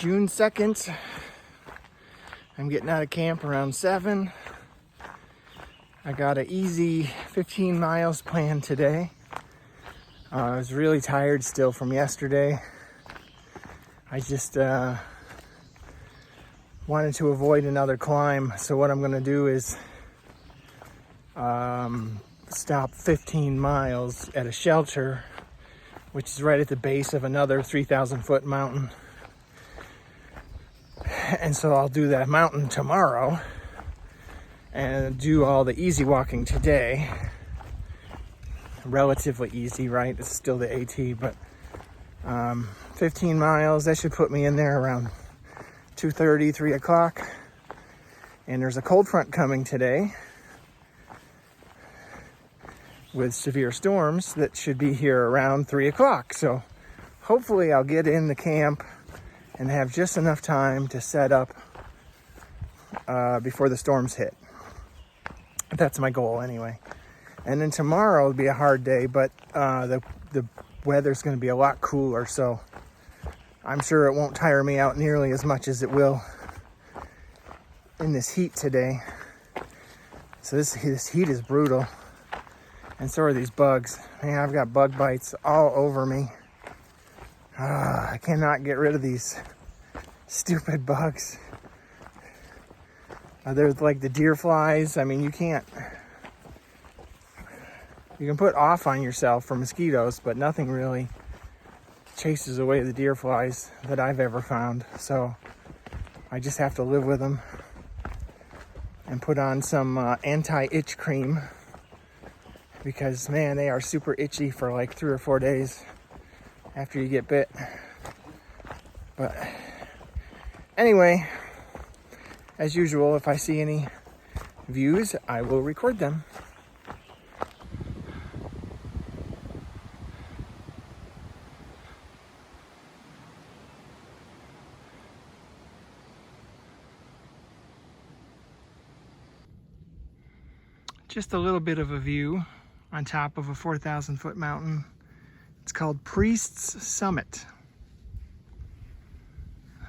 June 2nd. I'm getting out of camp around 7. I got an easy 15 miles planned today. I was really tired still from yesterday. I just wanted to avoid another climb. So what I'm going to do is stop 15 miles at a shelter, which is right at the base of another 3,000 foot mountain. And so I'll do that mountain tomorrow and do all the easy walking today. Relatively easy, right? It's still the AT, but 15 miles, that should put me in there around 2:30, 3 o'clock. And there's a cold front coming today with severe storms that should be here around 3 o'clock. So hopefully I'll get in the camp and have just enough time to set up before the storms hit. That's my goal anyway. And then tomorrow will be a hard day, but the weather's going to be a lot cooler, so I'm sure it won't tire me out nearly as much as it will in this heat today. So this heat is brutal, and so are these bugs. Man, I've got bug bites all over me. I cannot get rid of these stupid bugs. They're like the deer flies. I mean, you can put off on yourself for mosquitoes, but nothing really chases away the deer flies that I've ever found. So I just have to live with them and put on some anti-itch cream, because man, they are super itchy for like 3 or 4 days after you get bit. But anyway, as usual, if I see any views, I will record them. Just a little bit of a view on top of a 4,000 foot mountain. It's called Priest's Summit.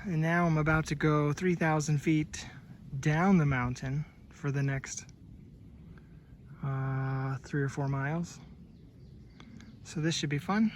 And now I'm about to go 3,000 feet down the mountain for the next 3 or 4 miles. So this should be fun.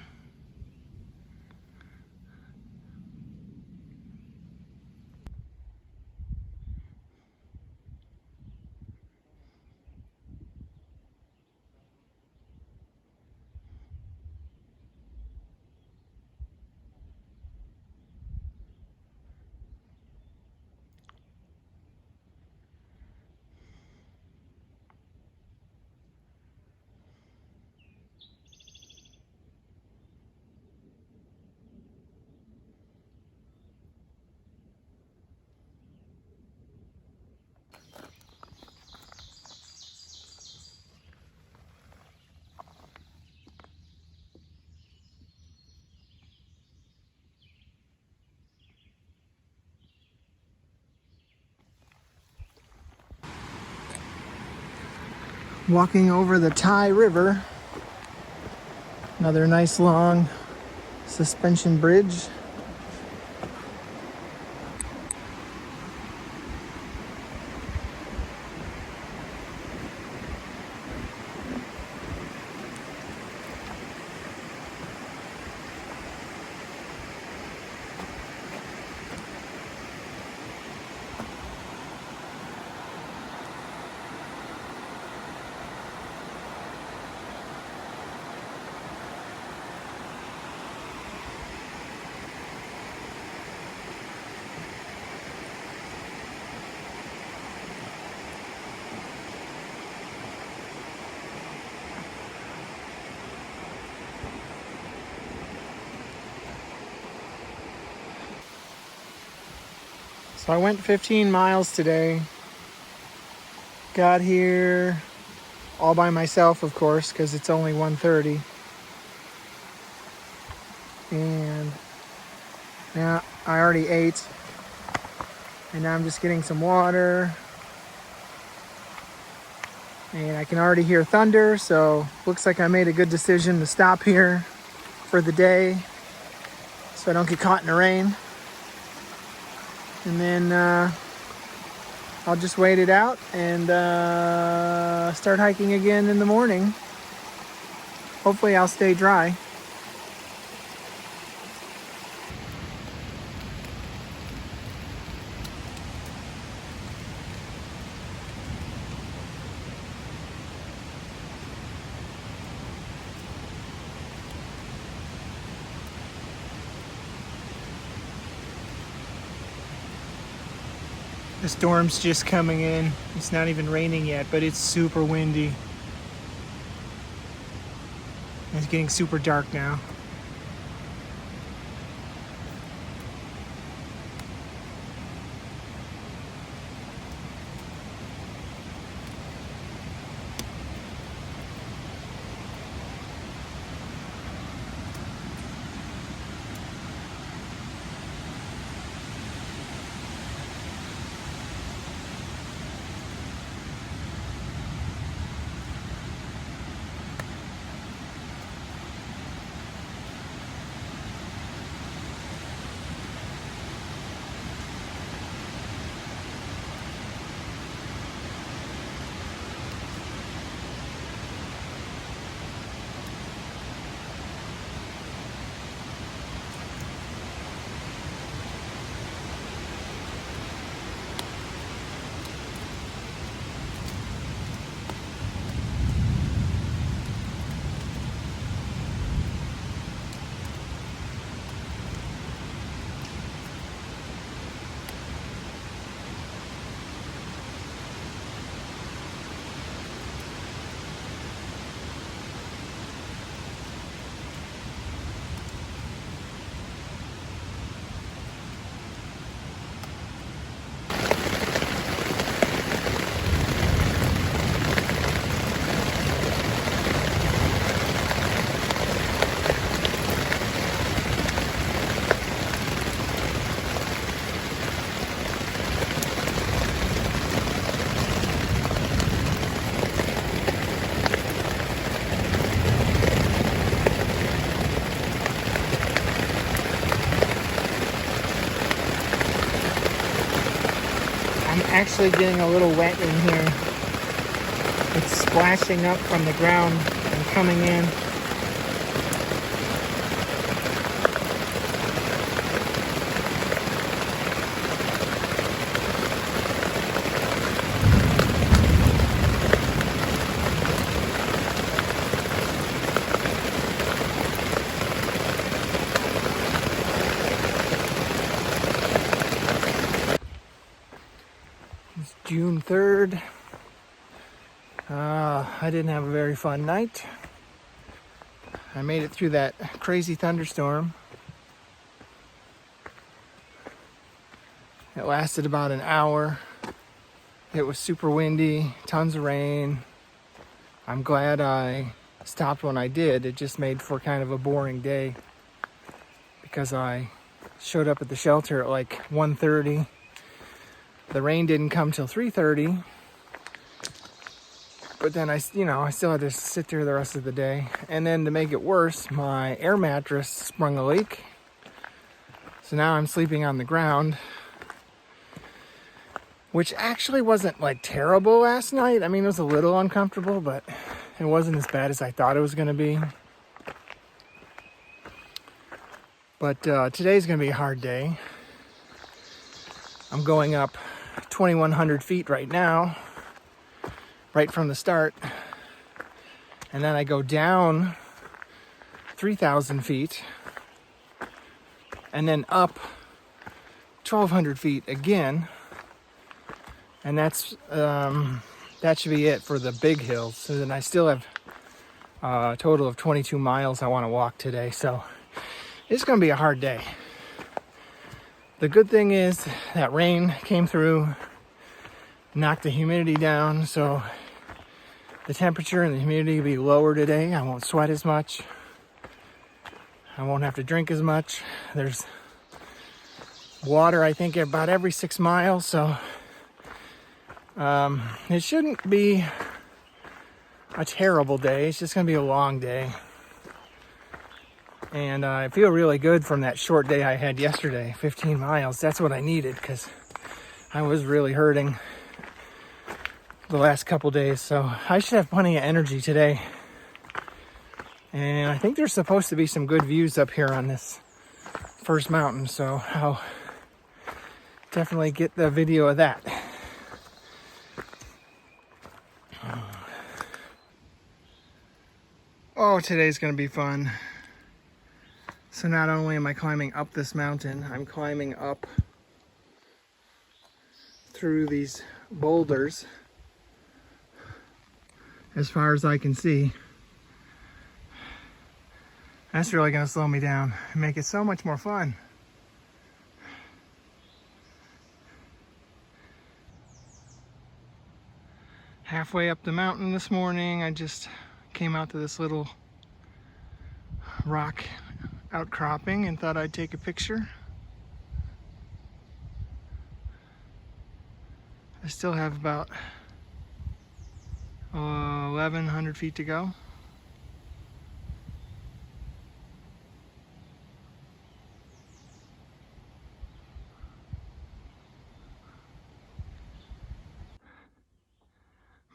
Walking over the Tai River, another nice long suspension bridge. So I went 15 miles today. Got here all by myself, of course, because it's only 1:30. And yeah, I already ate. And now I'm just getting some water. And I can already hear thunder, so looks like I made a good decision to stop here for the day so I don't get caught in the rain. And then I'll just wait it out and start hiking again in the morning. Hopefully I'll stay dry. The storm's just coming in. It's not even raining yet, but it's super windy. It's getting super dark now. I'm actually getting a little wet in here. It's splashing up from the ground and coming in. It's June 3rd. I didn't have a very fun night. I made it through that crazy thunderstorm. It lasted about an hour. It was super windy, tons of rain. I'm glad I stopped when I did. It just made for kind of a boring day because I showed up at the shelter at like 1:30. The rain didn't come till 3:30. But then I still had to sit there the rest of the day. And then to make it worse, my air mattress sprung a leak. So now I'm sleeping on the ground, which actually wasn't like terrible last night. I mean, it was a little uncomfortable, but it wasn't as bad as I thought it was going to be. But today's going to be a hard day. I'm going up 2,100 feet right now, right from the start. And then I go down 3,000 feet and then up 1,200 feet again. And that's that should be it for the big hills. So then I still have a total of 22 miles I want to walk today. So it's going to be a hard day. The good thing is that rain came through, knocked the humidity down, so the temperature and the humidity will be lower today. I won't sweat as much. I won't have to drink as much. There's water, I think, about every 6 miles, so it shouldn't be a terrible day. It's just going to be a long day. And I feel really good from that short day I had yesterday, 15 miles. That's what I needed because I was really hurting the last couple days. So I should have plenty of energy today. And I think there's supposed to be some good views up here on this first mountain. So I'll definitely get the video of that. Oh, today's gonna be fun. So not only am I climbing up this mountain, I'm climbing up through these boulders as far as I can see. That's really gonna slow me down and make it so much more fun. Halfway up the mountain this morning, I just came out to this little rock outcropping and thought I'd take a picture. I still have about 1,100 feet to go.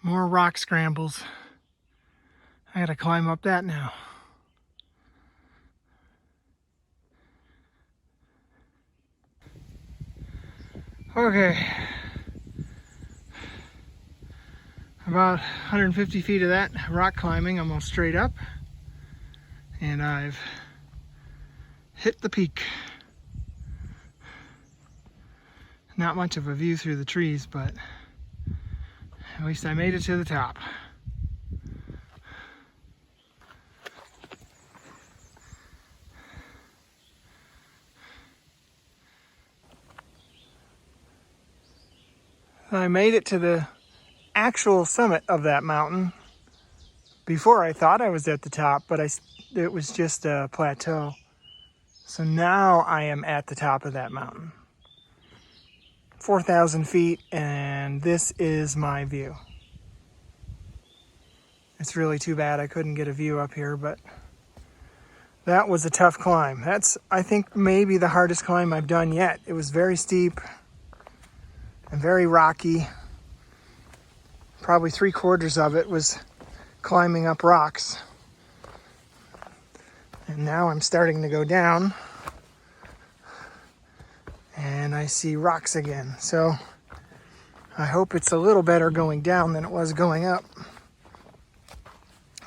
More rock scrambles. I gotta climb up that now. Okay. About 150 feet of that rock climbing, I'm all straight up. And I've hit the peak. Not much of a view through the trees, but at least I made it to the top. I made it to the actual summit of that mountain. Before I thought I was at the top, but it was just a plateau. So now I am at the top of that mountain. 4,000 feet, and this is my view. It's really too bad I couldn't get a view up here, but that was a tough climb. That's, I think, maybe the hardest climb I've done yet. It was very steep and very rocky. Probably 3/4 of it was climbing up rocks. And now I'm starting to go down and I see rocks again. So I hope it's a little better going down than it was going up.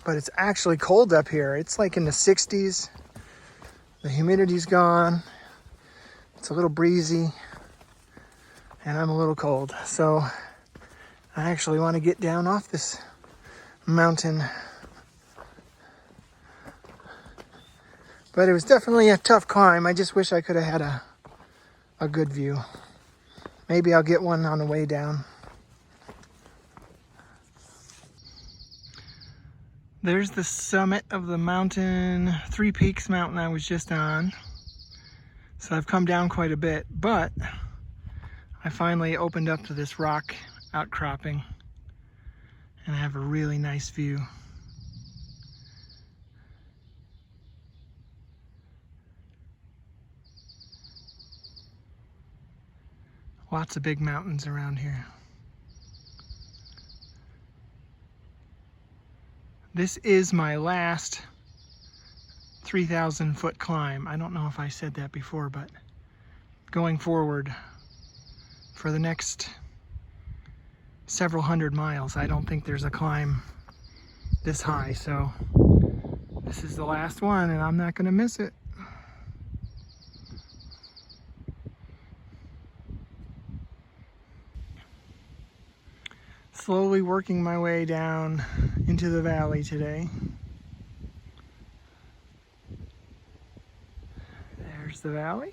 But it's actually cold up here. It's like in the 60s. The humidity's gone. It's a little breezy. And I'm a little cold. So I actually want to get down off this mountain. But it was definitely a tough climb. I just wish I could have had a good view. Maybe I'll get one on the way down. There's the summit of the mountain, Three Peaks mountain I was just on. So I've come down quite a bit, but I finally opened up to this rock outcropping and I have a really nice view. Lots of big mountains around here. This is my last 3,000 foot climb. I don't know if I said that before, but going forward for the next several hundred miles, I don't think there's a climb this high. So this is the last one and I'm not gonna miss it. Slowly working my way down into the valley today. There's the valley.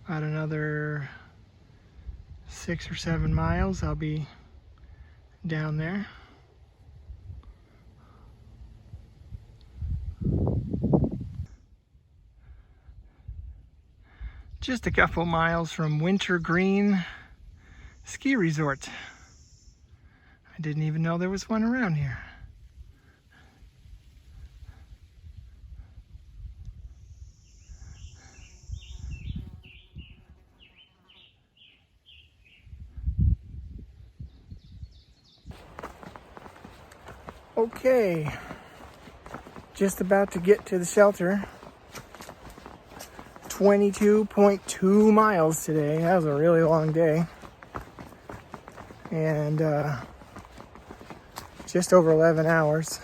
About another 6 or 7 miles, I'll be down there. Just a couple miles from Winter Green Ski Resort. I didn't even know there was one around here. Okay, just about to get to the shelter. 22.2 miles today. That was a really long day. And just over 11 hours.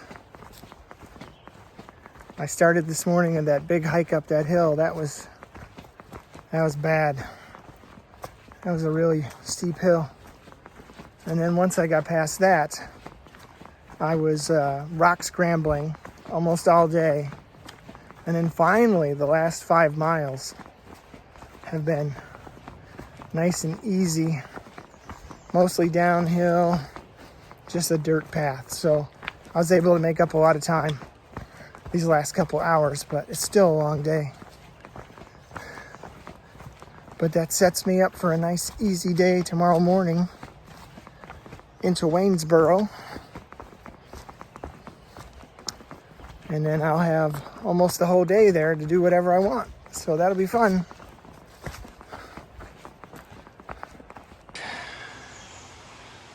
I started this morning in that big hike up that hill. That was bad. That was a really steep hill. And then once I got past that, I was rock scrambling almost all day. And then finally, the last 5 miles have been nice and easy, mostly downhill, just a dirt path. So I was able to make up a lot of time these last couple hours, but it's still a long day. But that sets me up for a nice easy day tomorrow morning into Waynesboro. And then I'll have almost the whole day there to do whatever I want. So that'll be fun.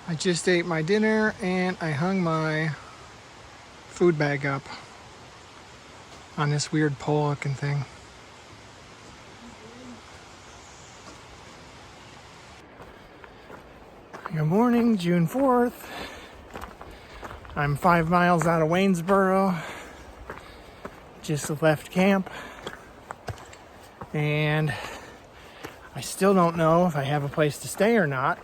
I just ate my dinner and I hung my food bag up on this weird pole looking thing. Good morning, June 4th. I'm 5 miles out of Waynesboro. Just left camp. And I still don't know if I have a place to stay or not.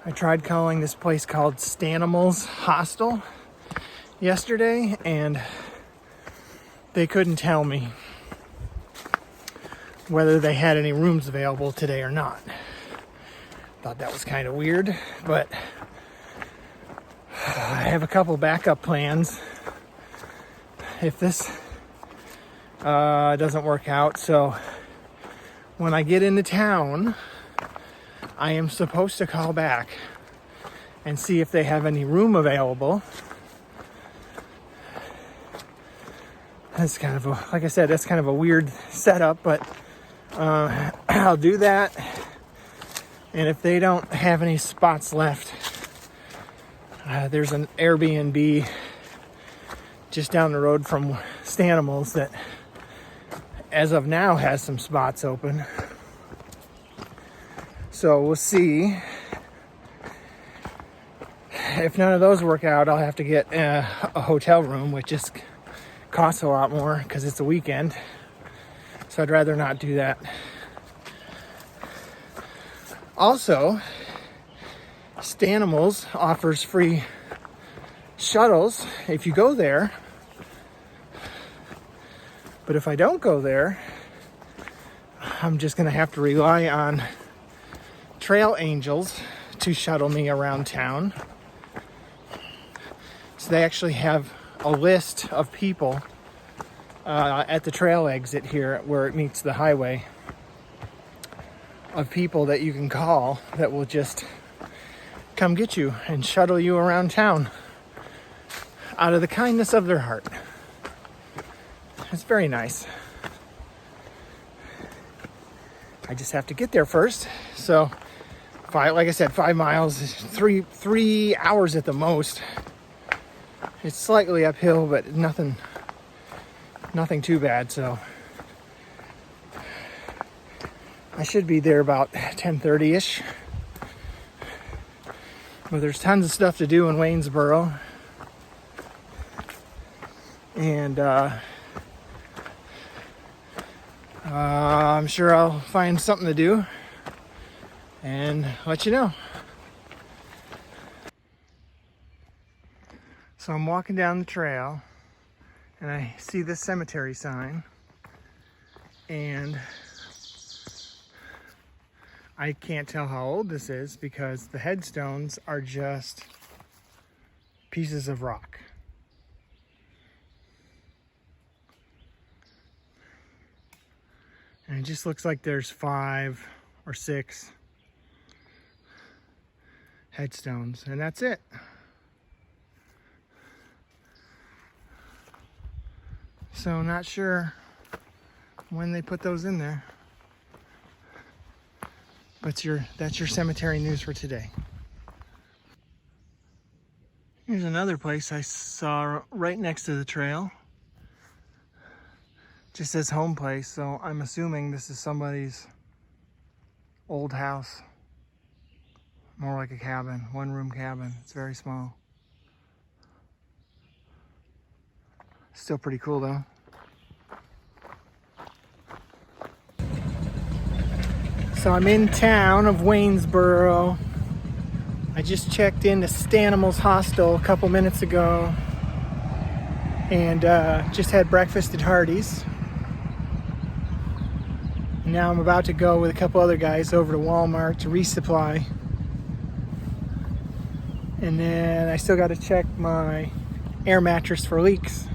I tried calling this place called Stanimals Hostel yesterday, and they couldn't tell me whether they had any rooms available today or not. Thought that was kind of weird, but I have a couple backup plans if this doesn't work out. So when I get into town, I am supposed to call back and see if they have any room available. That's kind of like I said, that's kind of a weird setup, but I'll do that. And if they don't have any spots left, there's an Airbnb just down the road from Stanimals that as of now has some spots open. So we'll see. If none of those work out, I'll have to get a hotel room, which just costs a lot more because it's a weekend. So I'd rather not do that. Also, Stanimals offers free shuttles if you go there. But if I don't go there, I'm just going to have to rely on trail angels to shuttle me around town. So they actually have a list of people at the trail exit here where it meets the highway of people that you can call that will just come get you and shuttle you around town out of the kindness of their heart. It's very nice. I just have to get there first. So, like I said, 5 miles, three hours at the most. It's slightly uphill, but nothing too bad. So I should be there about 10:30ish. But there's tons of stuff to do in Waynesboro. And I'm sure I'll find something to do and let you know. So I'm walking down the trail and I see this cemetery sign, and I can't tell how old this is because the headstones are just pieces of rock. And it just looks like there's 5 or 6 headstones, and that's it. So not sure when they put those in there. But that's your cemetery news for today. Here's another place I saw right next to the trail. Just says home place, so I'm assuming this is somebody's old house. More like a cabin, 1-room cabin. It's very small. Still pretty cool though. So I'm in town of Waynesboro. I just checked into Stanimals Hostel a couple minutes ago and just had breakfast at Hardee's. Now I'm about to go with a couple other guys over to Walmart to resupply. And then I still got to check my air mattress for leaks.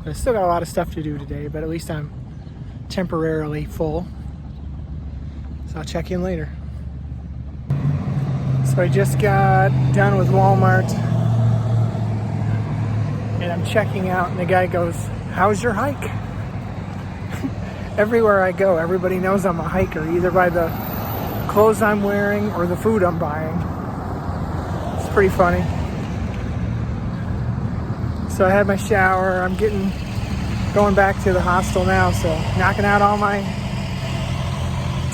I still got a lot of stuff to do today, but at least I'm temporarily full. So I'll check in later. So I just got done with Walmart and I'm checking out and the guy goes, "How's your hike?" Everywhere I go, everybody knows I'm a hiker, either by the clothes I'm wearing or the food I'm buying. It's pretty funny. So I had my shower. I'm going back to the hostel now, so knocking out all my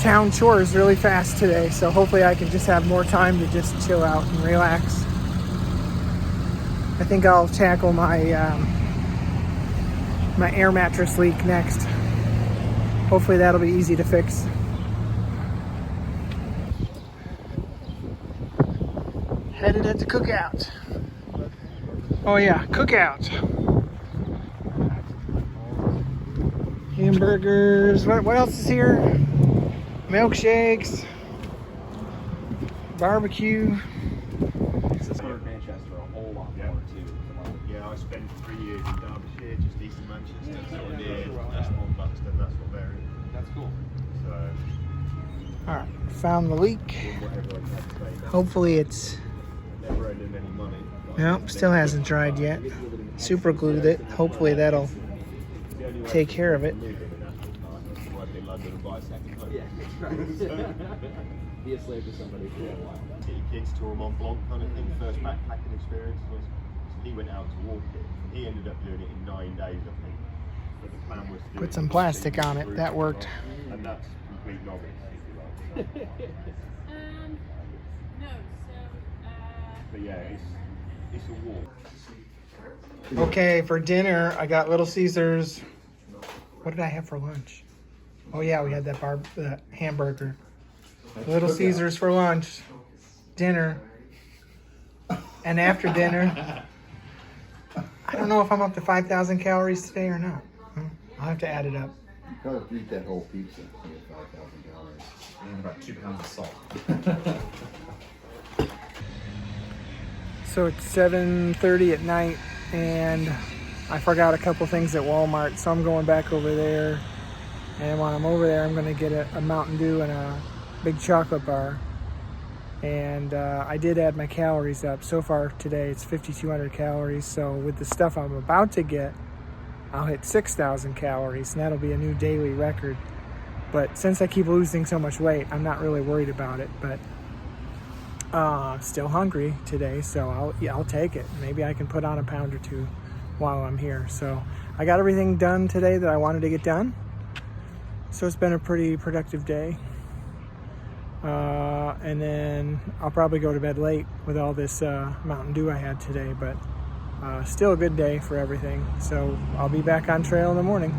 town chores really fast today. So hopefully I can just have more time to just chill out and relax. I think I'll tackle my my air mattress leak next. Hopefully that'll be easy to fix. Headed at the cookout. Oh yeah, cookout. Hamburgers. What else is here? Milkshakes. Barbecue. It's here in Manchester a whole lot more too. Yeah, I spent 3 years in Derbyshire, just east of Manchester, sort of near Ashmont, Buxton, that sort of area. That's cool. So, Alright, found the leak. whatever I had to say, Hopefully it's... never earning any money. Nope, still hasn't dried yet. Super glued it. Hopefully that'll take care of it. Be a slave to somebody for a while. Get your kids to a Mont Blanc kind of thing, first backpacking experience. So he went out to walk it. He ended up doing it in 9 days, I think. But the plan was to do Put some plastic on it. That worked. And that's complete novice, if you like. No, so, But yeah, it's a walk. Okay, for dinner, I got Little Caesars. What did I have for lunch? Oh yeah, we had that hamburger. Little Caesars for lunch, dinner, and after dinner. I don't know if I'm up to 5,000 calories today or not. I'll have to add it up. You gotta eat that whole pizza. You get 5,000 calories. And about 2 pounds of salt. So it's 7:30 at night, and I forgot a couple things at Walmart, so I'm going back over there. And when I'm over there, I'm going to get a Mountain Dew and a big chocolate bar. And I did add my calories up. So far today, it's 5,200 calories. So with the stuff I'm about to get, I'll hit 6,000 calories, and that'll be a new daily record. But since I keep losing so much weight, I'm not really worried about it. But still hungry today, so I'll take it. Maybe I can put on a pound or 2 while I'm here. So I got everything done today that I wanted to get done. So it's been a pretty productive day. And then I'll probably go to bed late with all this Mountain Dew I had today, but still a good day for everything. So I'll be back on trail in the morning.